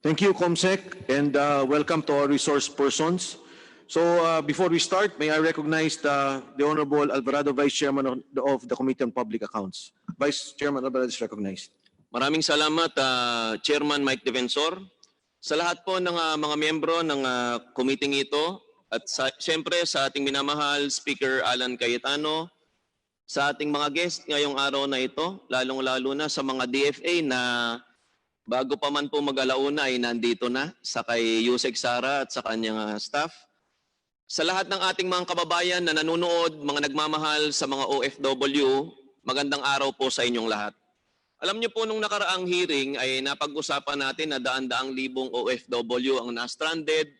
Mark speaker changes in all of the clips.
Speaker 1: Thank you, Comsec, and welcome to our resource persons. So before we start, may I recognize the Honorable Alvarado, Vice Chairman of the Committee on Public Accounts. Vice Chairman Alvarado is recognized.
Speaker 2: Maraming salamat, Chairman Mike Defensor. Sa lahat po ng mga miyembro ng committee ito at siyempre sa ating minamahal Speaker Alan Cayetano, sa ating mga guest ngayong araw na ito, lalong-lalo na sa mga DFA na bago pa man po mag-alauna ay nandito na sa kay Yusek Sara at sa kanyang staff. Sa lahat ng ating mga kababayan na nanonood, mga nagmamahal sa mga OFW, magandang araw po sa inyong lahat. Alam niyo po nung nakaraang hearing ay napag-usapan natin na daan-daang libong OFW ang na-stranded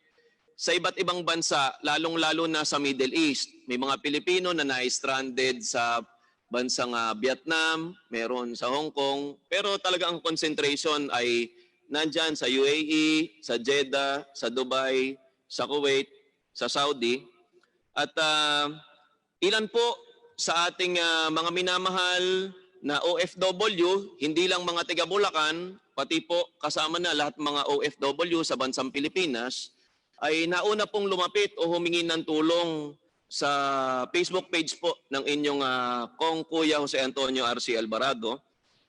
Speaker 2: sa iba't ibang bansa, lalong-lalo na sa Middle East. May mga Pilipino na na-stranded sa bansang Vietnam, meron sa Hong Kong, pero talaga ang concentration ay nandyan sa UAE, sa Jeddah, sa Dubai, sa Kuwait, sa Saudi. At ilan po sa ating mga minamahal na OFW, hindi lang mga taga Bulacan, pati po kasama na lahat mga OFW sa bansang Pilipinas, ay nauna pong lumapit o humingi ng tulong sa Facebook page po ng inyong Kong Kuya Jose Antonio R.C. Alvarado.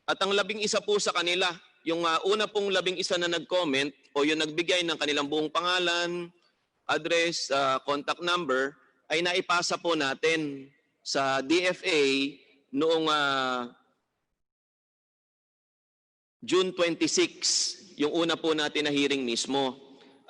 Speaker 2: At ang 11 po sa kanila, yung una pong 11 na nag-comment o yung nagbigay ng kanilang buong pangalan, address, contact number, ay naipasa po natin sa DFA noong June 26, yung una po natin na hearing mismo.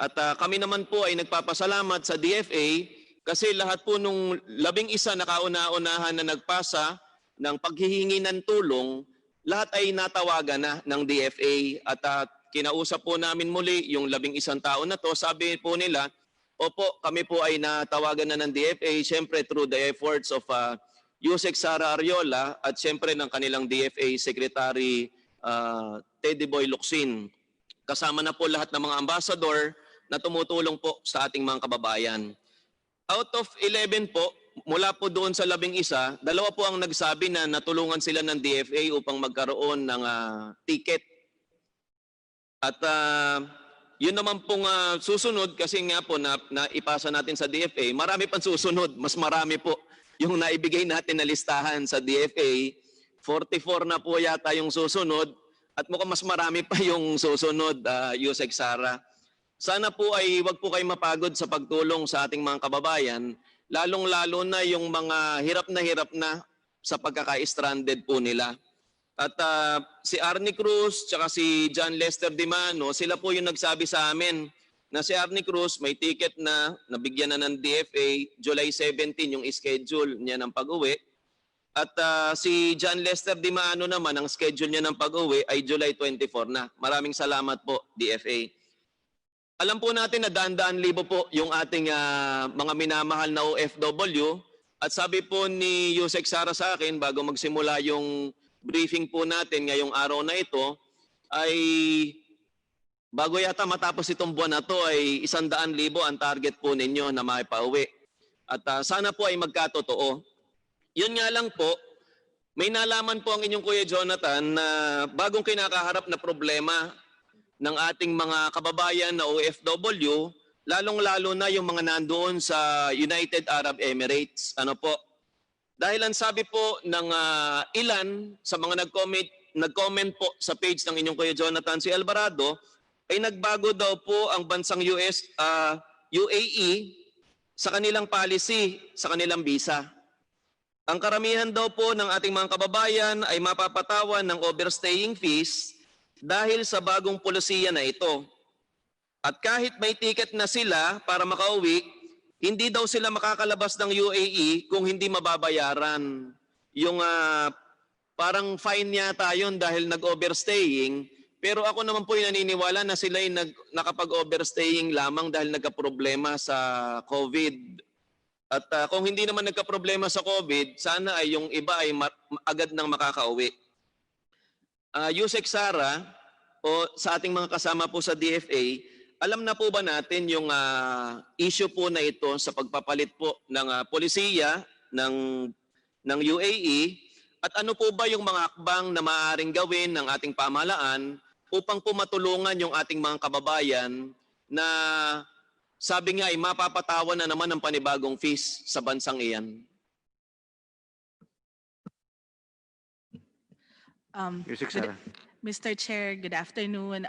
Speaker 2: At kami naman po ay nagpapasalamat sa DFA kasi lahat po nung 11 na kauna-unahan na nagpasa ng paghihingi ng tulong, lahat ay natawagan na ng DFA. At kinausap po namin muli yung 11 tao na to. Sabi po nila, opo, kami po ay natawagan na ng DFA, siyempre through the efforts of Yusek Sara Ariola at siyempre ng kanilang DFA Secretary Teddy Boy Locsin. Kasama na po lahat ng mga ambassador na tumutulong po sa ating mga kababayan. Out of 11 po, mula po doon sa 11, dalawa po ang nagsabi na natulungan sila ng DFA upang magkaroon ng ticket. At yun naman pong susunod, kasi nga po na ipasa natin sa DFA, marami pang susunod, mas marami po yung naibigay natin na listahan sa DFA. 44 na po yata yung susunod at mukhang mas marami pa yung susunod, Yusek Sara. Sana po ay wag po kayo mapagod sa pagtulong sa ating mga kababayan, lalong-lalo na yung mga hirap na sa pagkaka-stranded po nila. At si Arnie Cruz tsaka si John Lester Dimano, sila po yung nagsabi sa amin na si Arnie Cruz may ticket na nabigyan na ng DFA, July 17 yung schedule niya ng pag-uwi. At si John Lester Dimano naman, ang schedule niya ng pag-uwi ay July 24 na. Maraming salamat po, DFA. Alam po natin na daan-daan libo po yung ating mga minamahal na OFW. At sabi po ni Yusek Sara sa akin, bago magsimula yung briefing po natin ngayong araw na ito, ay bago yata matapos itong buwan na to ay 100,000 ang target po ninyo na maipauwi. At sana po ay magkatotoo. Yun nga lang po, may nalaman po ang inyong Kuya Jonathan na bagong kinakaharap na problema ng ating mga kababayan na OFW, lalong-lalo na yung mga nandoon sa United Arab Emirates. Ano po? Dahil ang sabi po ng ilan sa mga nag-comment po sa page ng inyong Kuya Jonathan si Alvarado, ay nagbago daw po ang bansang UAE sa kanilang policy, sa kanilang visa. Ang karamihan daw po ng ating mga kababayan ay mapapatawan ng overstaying fees dahil sa bagong polisiya na ito. At kahit may ticket na sila para makauwi, hindi daw sila makakalabas ng UAE kung hindi mababayaran. Yung parang fine yata yun dahil nag-overstaying. Pero ako naman po yung naniniwala na sila ay nakapag-overstaying lamang dahil nagka-problema sa COVID. At kung hindi naman nagka-problema sa COVID, sana ay yung iba ay agad nang makakauwi. Yusek Sara, o sa ating mga kasama po sa DFA, alam na po ba natin yung issue po na ito sa pagpapalit po ng polisiya ng UAE? At ano po ba yung mga hakbang na maaaring gawin ng ating pamahalaan upang po matulungan yung ating mga kababayan na sabi nga ay mapapatawan na naman ng panibagong fees sa bansang iyan.
Speaker 1: Yusek Sara.
Speaker 3: Mr. Chair, good afternoon.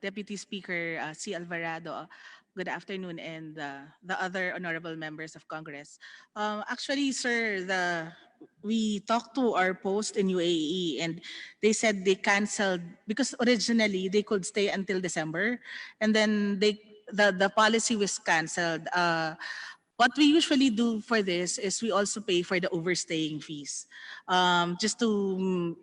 Speaker 3: Deputy Speaker C. Alvarado, good afternoon, and the other honorable members of Congress. Actually, sir, we talked to our post in UAE, and they said they canceled because originally they could stay until December, and then the policy was canceled. What we usually do for this is we also pay for the overstaying fees, just to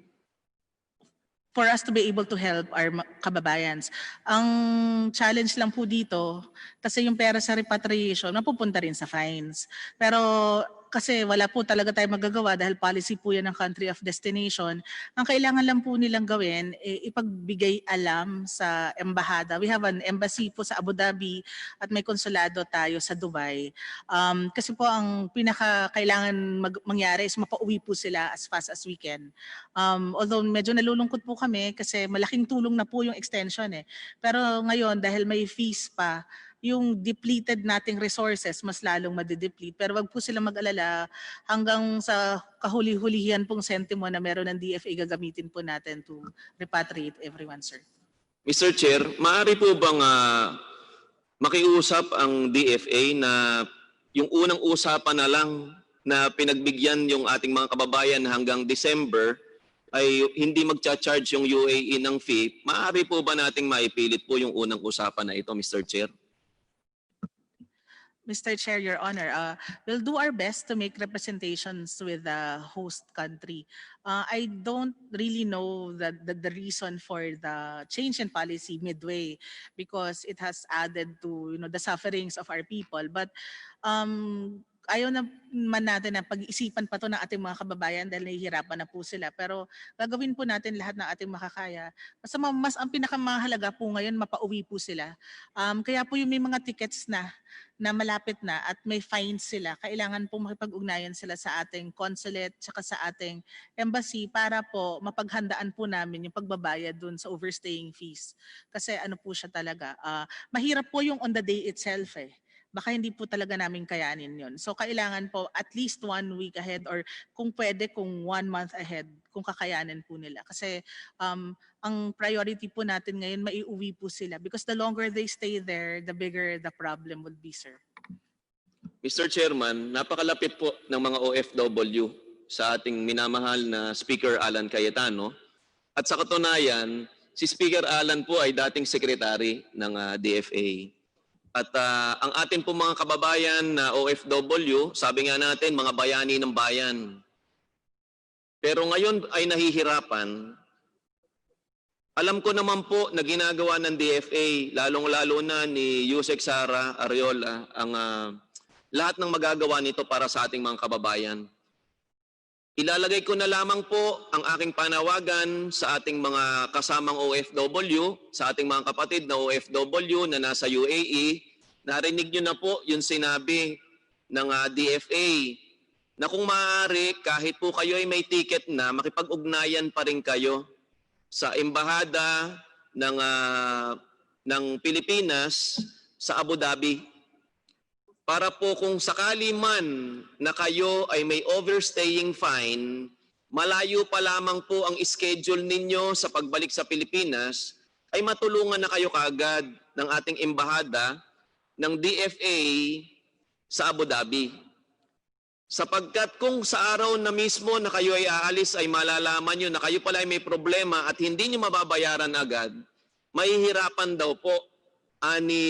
Speaker 3: for us to be able to help our kababayans. Ang challenge lang po dito, kasi yung pera sa repatriation, napupunta rin sa fines. Pero kasi wala po talaga tayo magagawa dahil policy po yan ng country of destination. Ang kailangan lang po nilang gawin, ipagbigay alam sa embahada. We have an embassy po sa Abu Dhabi at may konsulado tayo sa Dubai. Kasi po ang pinaka-kailangan mangyari is mapauwi po sila as fast as we can. Although medyo nalulungkot po kami kasi malaking tulong na po yung extension eh. Pero ngayon dahil may fees pa, yung depleted nating resources mas lalong madideplete. Pero wag po sila mag-alala hanggang sa kahuli-hulihan pong sentimo na meron ng DFA gagamitin po natin to repatriate everyone, sir.
Speaker 2: Mr. Chair, maaari po bang makiusap ang DFA na yung unang usapan na lang na pinagbigyan yung ating mga kababayan hanggang December ay hindi magcha-charge yung UAE ng fee? Maaari po ba nating maipilit po yung unang usapan na ito, Mr. Chair?
Speaker 3: Mr. Chair, Your Honor, we'll do our best to make representations with the host country. I don't really know the reason for the change in policy midway because it has added to the sufferings of our people. But ayaw naman natin na pag-isipan pa to ng ating mga kababayan dahil nahihirapan na po sila. Pero gagawin po natin lahat ng ating makakaya. Mas ang pinakamahalaga po ngayon, mapauwi po sila. Kaya po yung may mga tickets na malapit na at may fines sila, kailangan po makipag-ugnayan sila sa ating consulate tsaka sa ating embassy para po mapaghandaan po namin yung pagbabayad dun sa overstaying fees. Kasi ano po siya talaga, mahirap po yung on the day itself eh. Baka hindi po talaga namin kayanin yon. So kailangan po at least 1 week ahead or kung pwede kung 1 month ahead kung kakayanin po nila. Kasi ang priority po natin ngayon maiuwi po sila because the longer they stay there, the bigger the problem would be, sir.
Speaker 2: Mr. Chairman, napakalapit po ng mga OFW sa ating minamahal na Speaker Alan Cayetano. At sa katunayan, si Speaker Alan po ay dating sekretary ng DFA. At ang atin po mga kababayan na OFW, sabi nga natin, mga bayani ng bayan. Pero ngayon ay nahihirapan. Alam ko naman po na ginagawa ng DFA, lalong-lalo na ni Yusek Sara Ariola, ang lahat ng magagawa nito para sa ating mga kababayan. Ilalagay ko na lamang po ang aking panawagan sa ating mga kasamang OFW, sa ating mga kapatid na OFW na nasa UAE. Narinig nyo na po yung sinabi ng DFA na kung maaari, kahit po kayo ay may ticket na, makipag-ugnayan pa rin kayo sa embahada ng Pilipinas sa Abu Dhabi. Para po kung sakali man na kayo ay may overstaying fine, malayo pa lamang po ang schedule ninyo sa pagbalik sa Pilipinas, ay matulungan na kayo kaagad ng ating embahada ng DFA sa Abu Dhabi. Sapagkat kung sa araw na mismo na kayo ay aalis ay malalaman nyo na kayo pala ay may problema at hindi nyo mababayaran agad, mahihirapan daw po ni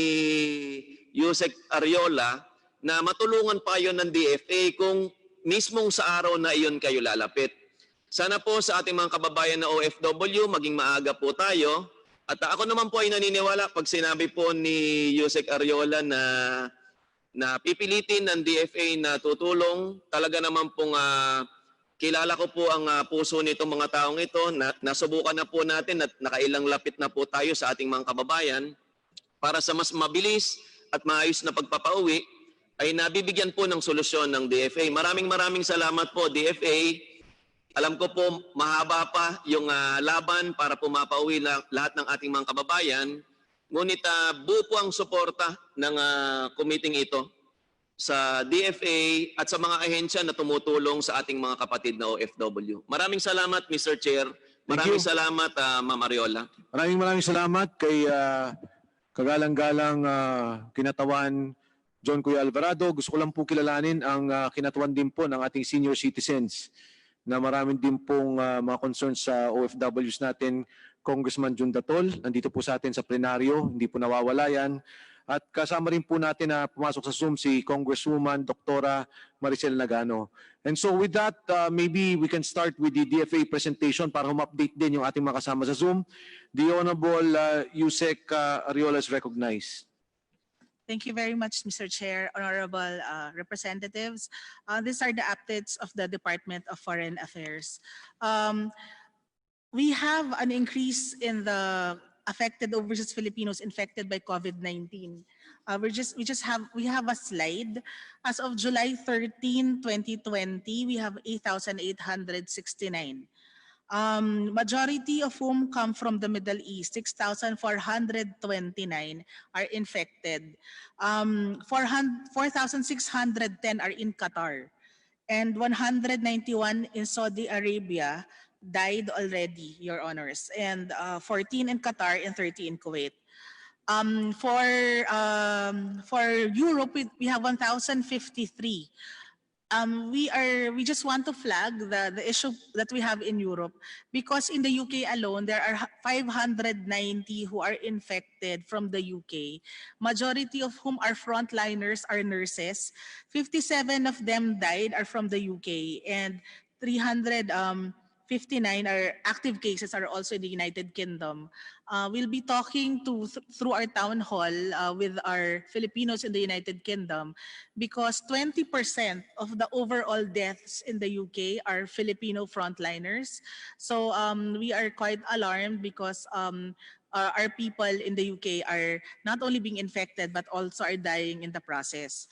Speaker 2: Yusek Ariola na matulungan pa kayo ng DFA kung mismong sa araw na iyon kayo lalapit. Sana po sa ating mga kababayan na OFW, maging maaga po tayo. At ako naman po ay naniniwala pag sinabi po ni Yusek Ariola na pipilitin ng DFA na tutulong. Talaga naman pong kilala ko po ang puso nitong mga taong ito. Nasubukan na po natin at nakailang lapit na po tayo sa ating mga kababayan para sa mas mabilis at maayos na pagpapauwi ay nabibigyan po ng solusyon ng DFA. Maraming salamat po DFA Alam ko po mahaba pa yung laban para pumapauwi lahat ng ating mga kababayan. Ngunit buo po ang suporta ng committee ito sa DFA at sa mga ahensya na tumutulong sa ating mga kapatid na OFW. Maraming salamat, Mr. Chair. Maraming salamat, Ma'am Ariola.
Speaker 1: Maraming salamat kay kagalang-galang kinatawan John Kuya Alvarado. Gusto ko lang po kilalanin ang kinatawan din po ng ating senior citizens na maraming din pong mga concerns sa OFWs natin. Congressman Jun Datol, nandito po sa atin sa plenaryo, hindi po nawawala yan. At kasama rin po natin na pumasok sa Zoom si Congresswoman Dr. Maricel Nagano. And so with that, maybe we can start with the DFA presentation para update din yung ating mga kasama sa Zoom. The Honorable Yusek Ariola is recognized.
Speaker 3: Thank you very much, Mr. Chair, honorable representatives. These are the updates of the Department of Foreign Affairs. We have an increase in the affected overseas Filipinos infected by COVID-19. We have a slide. As of July 13, 2020, we have 8,869. Majority of whom come from the Middle East. 6,429 are infected. 4,610 are in Qatar. And 191 in Saudi Arabia died already, Your Honors. And 14 in Qatar and 30 in Kuwait. For Europe, we have 1,053. We just want to flag the issue that we have in Europe because in the UK alone there are 590 who are infected from the UK. Majority of whom are frontliners, are nurses. 57 of them died are from the UK and 359 are active cases are also in the United Kingdom. We'll be talking through our town hall with our Filipinos in the United Kingdom because 20% of the overall deaths in the UK are Filipino frontliners. So we are quite alarmed because our people in the UK are not only being infected but also are dying in the process.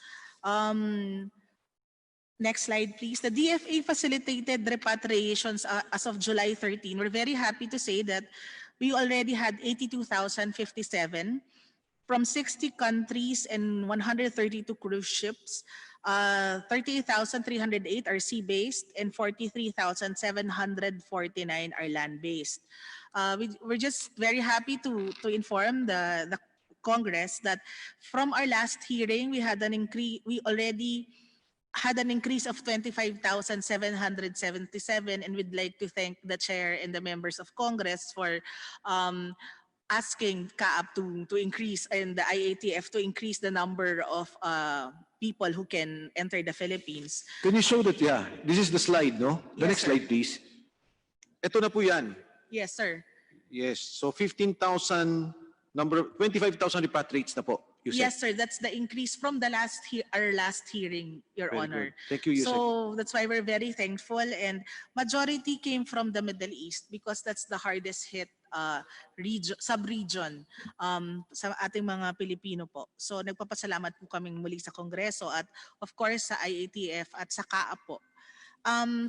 Speaker 3: Next slide, please. The DFA facilitated repatriations as of July 13. We're very happy to say that we already had 82,057 from 60 countries and 132 cruise ships. 38,308 are sea-based and 43,749 are land-based. We're just very happy to inform the Congress that from our last hearing, we already had an increase of 25,777, and we'd like to thank the chair and the members of Congress for asking CAAP to increase and the IATF to increase the number of people who can enter the Philippines.
Speaker 1: Can you show that? Yeah, this is the slide, no? The
Speaker 3: Yes,
Speaker 1: next
Speaker 3: sir.
Speaker 1: slide, please. Ito na po yan.
Speaker 3: Yes, sir.
Speaker 1: Yes, so 25,000 repatriates na po. Yusek.
Speaker 3: Yes, sir. That's the increase from the our last hearing, Your
Speaker 1: Very
Speaker 3: Honor.
Speaker 1: good. Thank you, Yusek.
Speaker 3: So that's why we're very thankful, and majority came from the Middle East because that's the hardest hit sub-region sa ating mga Pilipino po. So nagpapasalamat po kaming muli sa Kongreso at of course sa IATF at sa CAAP po.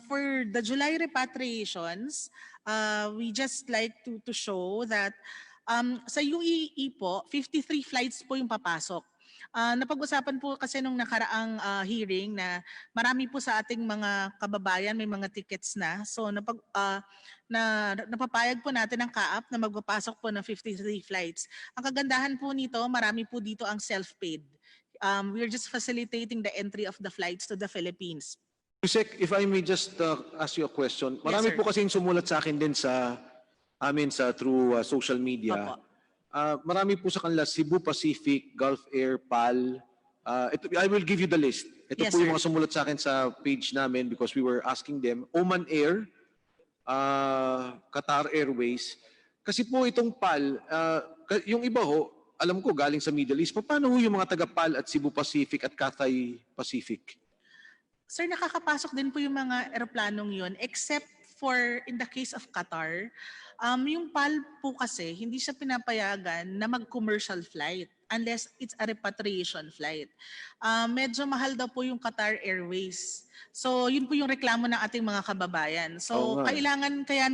Speaker 3: For the July repatriations, we just like to show that sa UAE po, 53 flights po yung papasok. Napag-usapan po kasi nung nakaraang hearing na marami po sa ating mga kababayan may mga tickets na. So napapayag po natin ang CAAP na magpapasok po ng 53 flights. Ang kagandahan po nito, marami po dito ang self-paid. We're just facilitating the entry of the flights to the Philippines.
Speaker 1: Yusek, if I may just ask you a question. Marami
Speaker 3: sir.
Speaker 1: po kasing sumulat sa akin din sa amin through social media.
Speaker 3: Opo.
Speaker 1: Marami po sa kanila, Cebu Pacific, Gulf Air, PAL. I will give you the list. Ito
Speaker 3: Yes,
Speaker 1: po
Speaker 3: sir.
Speaker 1: yung mga sumulat sa akin sa page namin because we were asking them. Oman Air, Qatar Airways. Kasi po itong PAL, yung iba ho, alam ko galing sa Middle East. Paano ho yung mga taga-PAL at Cebu Pacific at Cathay Pacific?
Speaker 3: Sir, nakakapasok din po yung mga eroplanong yun except for in the case of Qatar, yung PAL po kasi hindi siya pinapayagan na mag-commercial flight unless it's a repatriation flight. Medyo mahal daw po yung Qatar Airways. So yun po yung reklamo ng ating mga kababayan.
Speaker 1: Oo
Speaker 3: So
Speaker 1: nga eh.
Speaker 3: kailangan kaya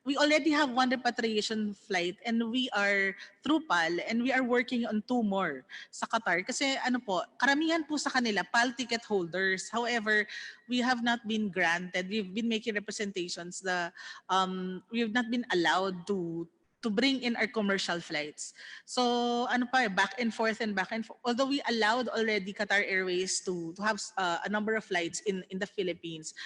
Speaker 3: we already have one repatriation flight and we are through PAL and we are working on 2 more sa Qatar kasi ano po, karamihan po sa kanila PAL ticket holders. However, we have not been granted. We've been making representations. We have not been allowed to bring in our commercial flights. So ano pa, back and forth. Although we allowed already Qatar Airways to have a number of flights in the Philippines,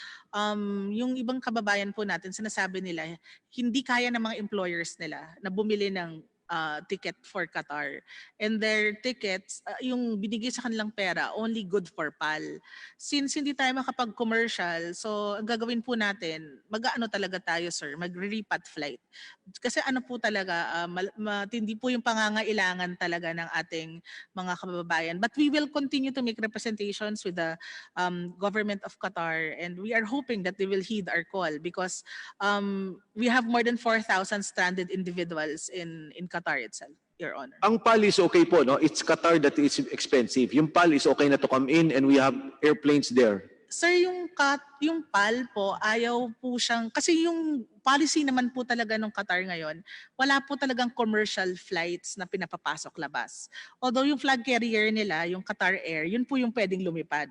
Speaker 3: yung ibang kababayan po natin sinasabi nila hindi kaya ng mga employers nila na bumili ng ticket for Qatar. And their tickets, yung binigay sa kanilang pera, only good for PAL. Since hindi tayo makapag-commercial, so ang gagawin po natin, mag-ano talaga tayo sir, mag-repat flight. Kasi ano po talaga, matindi po yung pangangailangan talaga ng ating mga kababayan. But we will continue to make representations with the government of Qatar and we are hoping that they will heed our call because we have more than 4,000 stranded individuals in Qatar itself, Your Honor.
Speaker 1: Ang PAL is okay po, no? It's Qatar that is expensive. Yung PAL is okay na to come in and we have airplanes there.
Speaker 3: Sir, yung PAL po, ayaw po siyang, kasi yung policy naman po talaga ng Qatar ngayon, wala po talagang commercial flights na pinapapasok labas. Although yung flag carrier nila, yung Qatar Air, yun po yung pwedeng lumipad.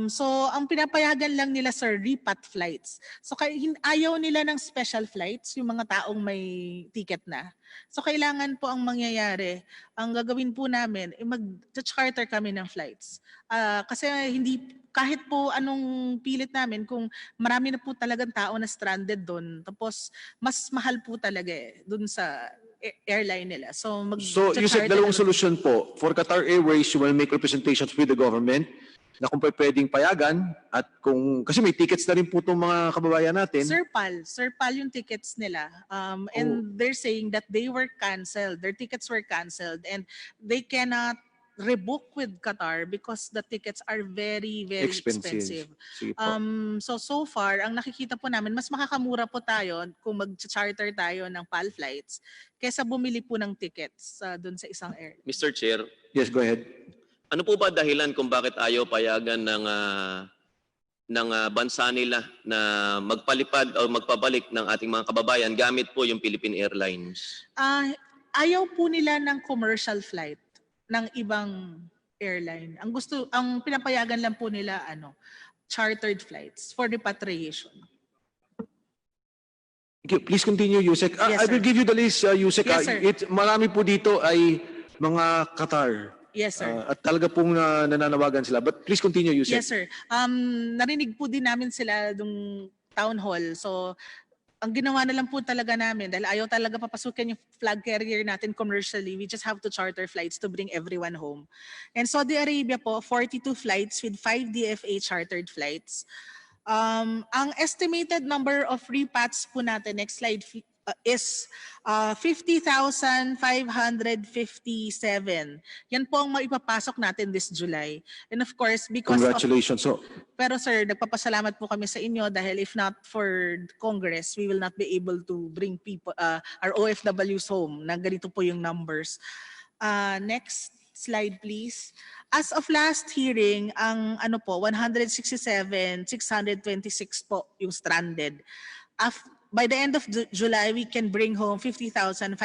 Speaker 3: So, ang pinapayagan lang nila sir, repat flights. So, ayaw nila ng special flights, yung mga taong may ticket na. So, kailangan po ang mangyayari, ang gagawin po namin, mag-charter kami ng flights. Kasi kahit po anong pilit namin, kung marami na po talagang tao na stranded doon, tapos mas mahal po talaga doon sa airline nila. So,
Speaker 1: you said dalawang solution po. For Qatar Airways, you will make representations with the government na kung pwedeng payagan at kasi may tickets na rin po itong mga kababayan natin.
Speaker 3: Sir PAL yung tickets nila. And they're saying that they were canceled. Their tickets were canceled and they cannot rebook with Qatar because the tickets are very, very expensive.
Speaker 1: Sige po.
Speaker 3: So far, ang nakikita po namin, mas makakamura po tayo kung mag-charter tayo ng PAL flights kaysa bumili po ng tickets dun sa isang airline.
Speaker 2: Mr. Chair,
Speaker 1: Yes, go ahead.
Speaker 2: ano po ba dahilan kung bakit ayaw payagan ng bansa nila na magpalipad o magpabalik ng ating mga kababayan gamit po yung Philippine Airlines?
Speaker 3: Ayaw po nila ng commercial flight ng ibang airline. Ang pinapayagan lang po nila chartered flights for repatriation.
Speaker 1: Thank you. Please continue, Yusek.
Speaker 3: Yes,
Speaker 1: I will
Speaker 3: sir.
Speaker 1: give you the list, Yusek.
Speaker 3: Yes, sir.
Speaker 1: Marami po dito ay mga Qatar.
Speaker 3: Yes, sir.
Speaker 1: At talaga pong nananawagan sila. But please continue, Yusek.
Speaker 3: Yes, sir. Narinig po din namin sila dung town hall. So, ang ginawa na lang po talaga namin, dahil ayaw talaga papasukin yung flag carrier natin commercially, we just have to charter flights to bring everyone home. And Saudi Arabia po, 42 flights with 5 DFA chartered flights. Ang estimated number of repats po natin, next slide, is 50,557. Yan po ang maipapasok natin this July. And of course, because
Speaker 1: Congratulations.
Speaker 3: pero sir, nagpapasalamat po kami sa inyo dahil if not for Congress, we will not be able to bring people, our OFWs home na ganito po yung numbers. Next slide please. As of last hearing, ang 167,626 po yung stranded. By the end of July, we can bring home 50,577.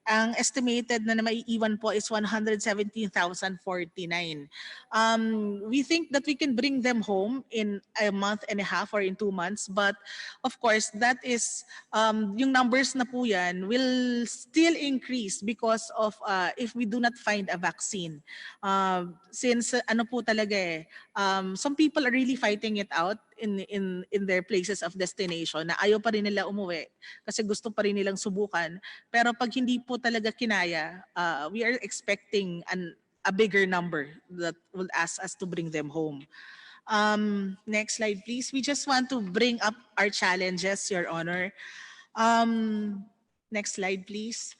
Speaker 3: Ang estimated na maiiwan po is 117,049. We think that we can bring them home in a month and a half or in 2 months. But of course, that is, yung numbers na po yan will still increase because of if we do not find a vaccine. Since po talaga some people are really fighting it out in their places of destination na ayaw pa rin nila umuwi kasi gusto pa rin nilang subukan. Pero pag hindi po talaga kinaya, we are expecting a bigger number that will ask us to bring them home. Next slide, please. We just want to bring up our challenges, Your Honor. Next slide, please.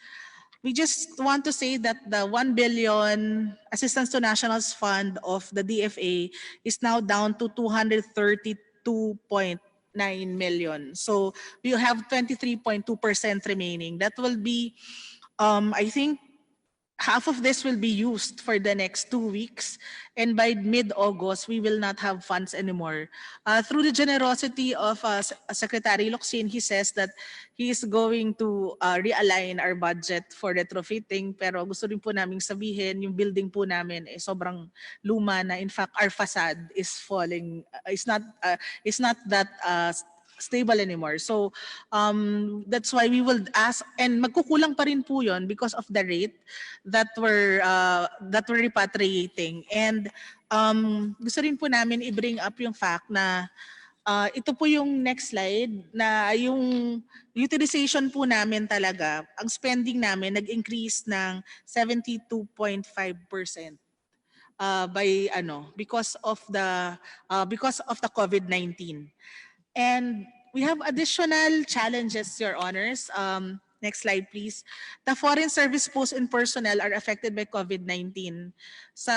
Speaker 3: We just want to say that the 1 billion Assistance to Nationals Fund of the DFA is now down to 232 million. So we have 23.2% remaining. That will be, I think, half of this will be used for the next 2 weeks, and by mid-August, we will not have funds anymore. Through the generosity of Secretary Locsin, he says that he is going to realign our budget for retrofitting, pero gusto rin po naming sabihin, yung building po namin sobrang luma na. In fact, our facade is falling, is not that stable anymore. So that's why we will ask, and magkukulang pa rin po yun because of the rate that we're repatriating. And gusto rin po namin i-bring up yung fact na ito po yung next slide, na yung utilization po namin talaga, ang spending namin nag-increase ng 72.5%. Because of the COVID-19. And we have additional challenges, Your Honors. Next slide, please. The foreign service posts and personnel are affected by COVID-19. Sa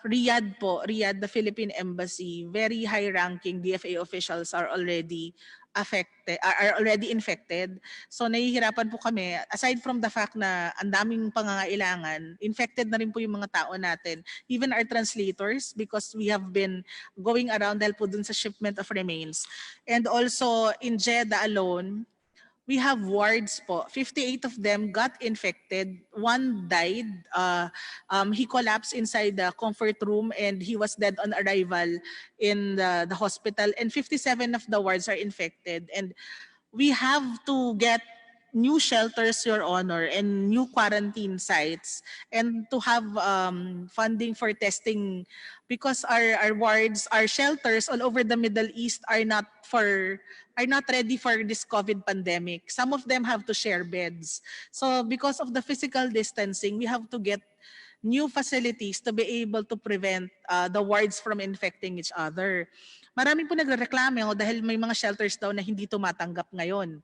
Speaker 3: Riyadh po, the Philippine Embassy, very high-ranking DFA officials are already infected. So nahihirapan po kami, aside from the fact na ang daming pangangailangan, infected na rin po yung mga tao natin, even our translators, because we have been going around dahil po dun sa shipment of remains. And also in Jeddah alone, we have wards po. 58 of them got infected. One died. He collapsed inside the comfort room and he was dead on arrival in the hospital. And 57 of the wards are infected. And we have to get new shelters, Your Honor, and new quarantine sites, and to have funding for testing, because our wards, our shelters all over the Middle East are not ready for this COVID pandemic. Some of them have to share beds. So because of the physical distancing, we have to get new facilities to be able to prevent the wards from infecting each other. Marami po nagrereklamo dahil may mga shelters daw na hindi tumatanggap ngayon.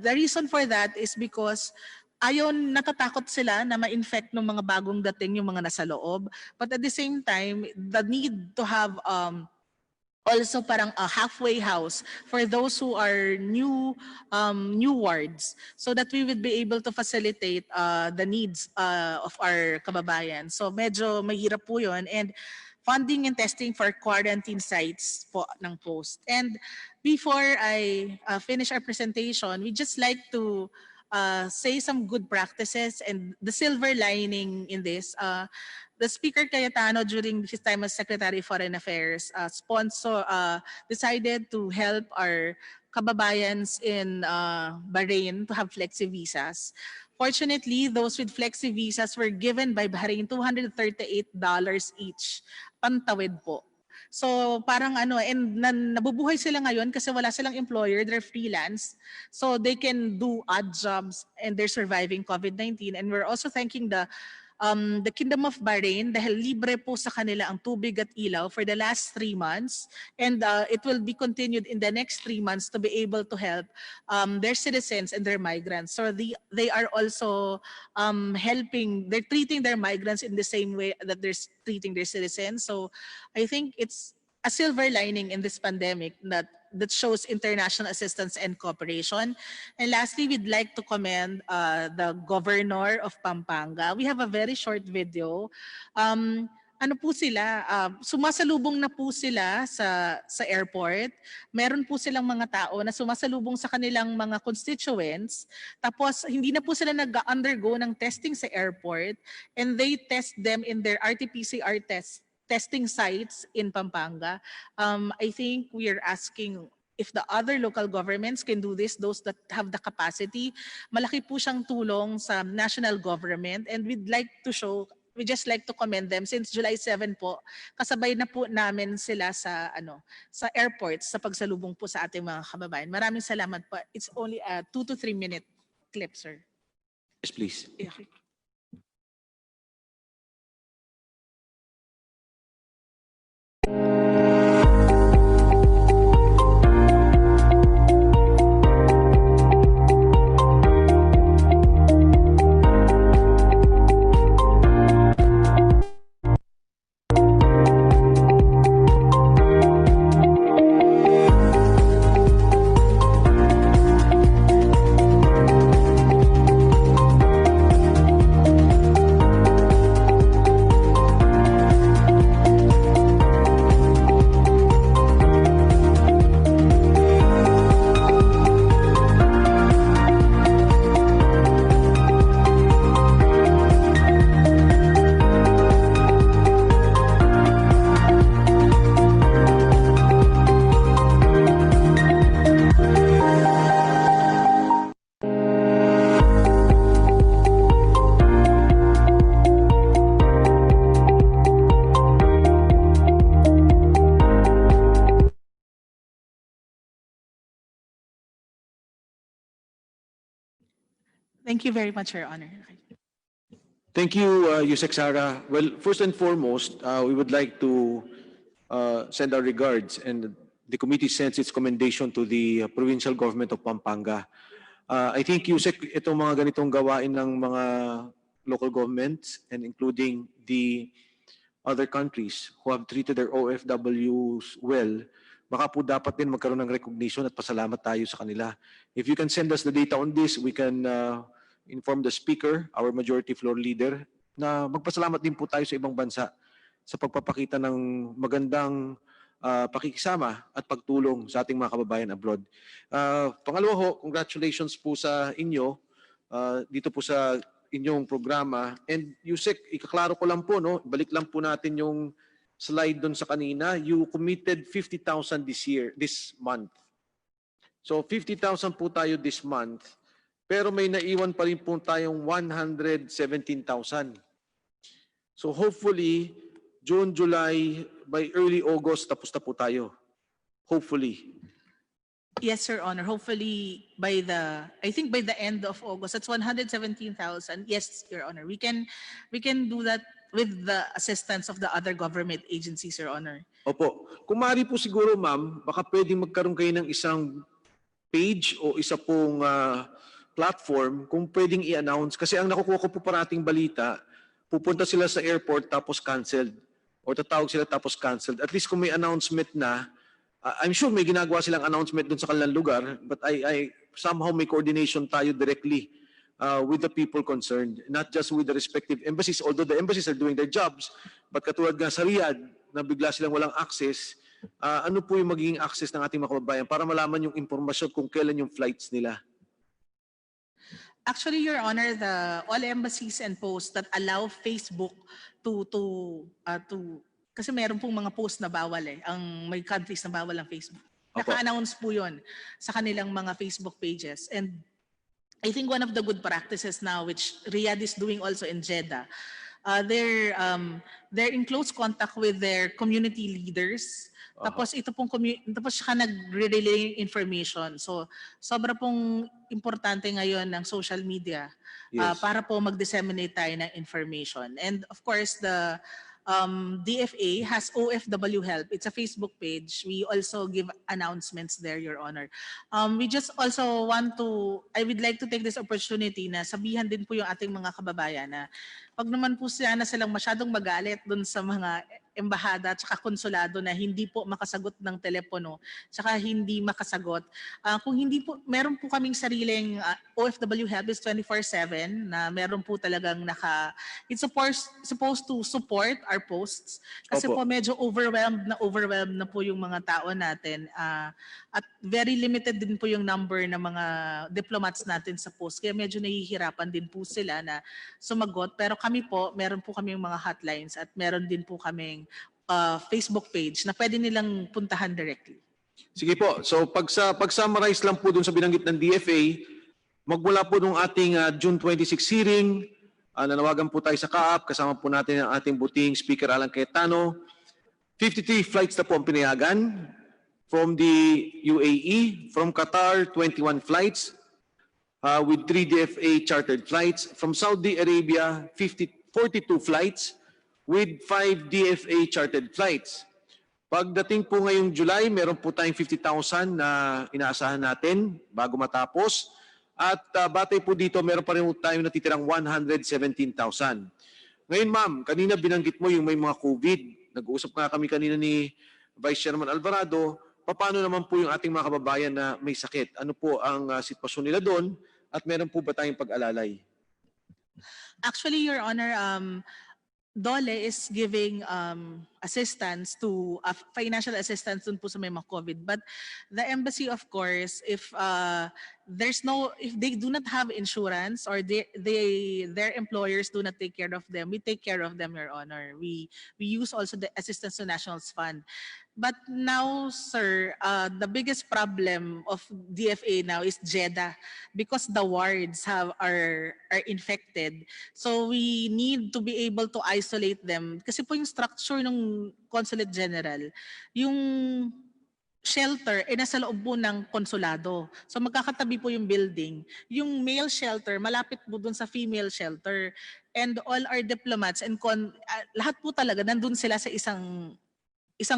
Speaker 3: The reason for that is because natatakot sila na ma-infect ng mga bagong dating yung mga nasa loob. But at the same time, the need to have also parang a halfway house for those who are new wards, so that we would be able to facilitate the needs of our kababayan. So medyo mahirap po yun, and funding and testing for quarantine sites po ng post. And before I finish our presentation, we just like to say some good practices and the silver lining in this. The Speaker Cayetano, during his time as Secretary of Foreign Affairs, decided to help our kababayans in Bahrain to have flexi visas. Fortunately, those with flexi visas were given by Bahrain $238 each, pantawid po. So parang and nabubuhay sila ngayon kasi wala silang employer, they're freelance. So they can do odd jobs and they're surviving COVID-19. And we're also thanking the Kingdom of Bahrain dahil libre po sa kanila ang tubig at ilaw for the last 3 months, and it will be continued in the next 3 months to be able to help their citizens and their migrants. So they are also helping, they're treating their migrants in the same way that they're treating their citizens. So I think it's a silver lining in this pandemic that shows international assistance and cooperation. And lastly, we'd like to commend the Governor of Pampanga. We have a very short video. Sumasalubong na po sila sa airport. Meron po silang mga tao na sumasalubong sa kanilang mga constituents. Tapos hindi na po sila nag-undergo ng testing sa airport, and they test them in their RT-PCR testing sites in Pampanga. I think we are asking if the other local governments can do this, those that have the capacity. Malaki po siyang tulong sa national government, and we just like to commend them. Since July 7 po, kasabay na po namin sila sa airports sa pagsalubong po sa ating mga kababayan. Maraming salamat po. It's only a 2 to 3 minute clip, sir.
Speaker 1: Yes, please.
Speaker 3: Yeah. Thank you very much, Your Honor.
Speaker 1: Thank you, Yusek Sara. Well, first and foremost, we would like to send our regards, and the committee sends its commendation to the provincial government of Pampanga. I think, Yusek, itong mga ganitong gawain ng mga local governments and including the other countries who have treated their OFWs well, baka po dapat din magkaroon ng recognition at pasalamat tayo sa kanila. If you can send us the data on this, we can inform the Speaker, our majority floor leader, na magpasalamat din po tayo sa ibang bansa sa pagpapakita ng magandang pakikisama at pagtulong sa ating mga kababayan abroad. Pangalawa ho, congratulations po sa inyo dito po sa inyong programa. And Yusek, ikaklaro ko lang po, no? Balik lang po natin yung slide doon sa kanina. You committed 50,000 this month. So 50,000 po tayo this month. Pero may naiwan pa rin po tayong 117,000. So hopefully, June, July, by early August, tapos na po tayo. Hopefully.
Speaker 3: Yes, Your Honor. Hopefully I think by the end of August, that's 117,000. Yes, Your Honor. We can do that with the assistance of the other government agencies, Your Honor.
Speaker 1: Opo. Kung maaari po siguro, ma'am, baka pwedeng magkaroon kayo ng isang page o isa pong platform kung pwedeng i-announce. Kasi ang nakukuha ko po parating balita, pupunta sila sa airport tapos canceled. O tatawag sila tapos canceled. At least kung may announcement na, I'm sure may ginagawa silang announcement dun sa kanilang lugar, but I somehow may coordination tayo directly with the people concerned, not just with the respective embassies, although the embassies are doing their jobs, but katulad nga sa Riyadh, na bigla silang walang access, ano po yung magiging access ng ating mga kababayan para malaman yung impormasyon kung kailan yung flights nila?
Speaker 3: Actually, Your Honor, all embassies and posts that allow Facebook to kasi meron pong mga post na bawal ang may countries na bawal ang Facebook. Naka-announce po 'yon sa kanilang mga Facebook pages. And I think one of the good practices now, which Riyadh is doing also in Jeddah, they're in close contact with their community leaders. Tapos ito pong tapos siya nagre-relay information. So sobra pong importante ngayon ng social media para po mag-disseminate tayo ng information. And of course, the DFA has OFW Help. It's a Facebook page. We also give announcements there, Your Honor. We just also I would like to take this opportunity na sabihan din po yung ating mga kababayan na pag naman po silang masyadong magalit dun sa mga embahada at konsulado na hindi po makasagot ng telepono tsaka hindi makasagot. Kung hindi po, meron po kaming sariling OFW Help is 24/7 na meron po talagang it's supposed to support our posts kasi po medyo overwhelmed na po yung mga tao natin at very limited din po yung number ng mga diplomats natin sa post kaya medyo nahihirapan din po sila na sumagot pero kami po, meron po kaming mga hotlines at meron din po kaming Facebook page na pwede nilang puntahan directly.
Speaker 1: Sige po. So pag-summarize lang po dun sa binanggit ng DFA, magmula po nung ating June 26 hearing, nanawagan po tayo sa CAAP, kasama po natin ang ating buting Speaker Alan Cayetano. 53 flights na po ang pinayagan from the UAE, from Qatar, 21 flights, with 3 DFA chartered flights. From Saudi Arabia, 42 flights with 5 DFA chartered flights. Pagdating po ngayong July, meron po tayong 50,000 na inaasahan natin bago matapos. At batay po dito, meron pa rin tayong natitirang 117,000. Ngayon ma'am, kanina binanggit mo yung may mga COVID. Nag-uusap nga kami kanina ni Vice Chairman Alvarado. Paano naman po yung ating mga kababayan na may sakit? Ano po ang sitwasyon nila doon? At meron po ba tayong pag-alalay?
Speaker 3: Actually, Your Honor, DOLE is giving assistance to financial assistance dun po sa may mga COVID. But the embassy, of course, if they do not have insurance or their employers do not take care of them, we take care of them, Your Honor. We use also the Assistance to Nationals Fund. But now, sir, the biggest problem of DFA now is Jeddah because the wards are infected. So we need to be able to isolate them. Kasi po yung structure ng Consulate General, yung shelter ay nasa loob po ng konsulado. So magkakatabi po yung building. Yung male shelter, malapit po dun sa female shelter. And all our diplomats and lahat po talaga nandun sila sa isang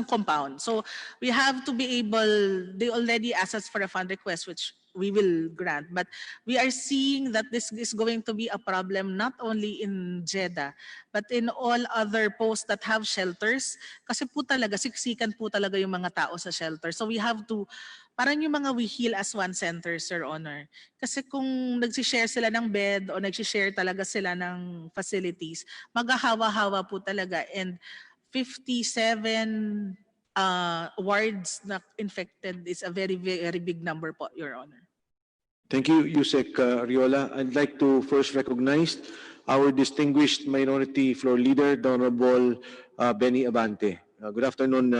Speaker 3: compound. So we have to be able, they already asked us for a fund request, which we will grant. But we are seeing that this is going to be a problem not only in Jeddah, but in all other posts that have shelters. Kasi po talaga, siksikan po talaga yung mga tao sa shelter. So we have to, parang yung mga we heal as one centers, Your Honor. Kasi kung nagsishare sila ng bed o nagsishare talaga sila ng facilities, maghahawa-hawa po talaga. And 57 wards na infected is a very, very big number po, Your Honor.
Speaker 1: Thank you, Yusek Riola. I'd like to first recognize our distinguished minority floor leader, the Honorable Benny Abante. Good afternoon,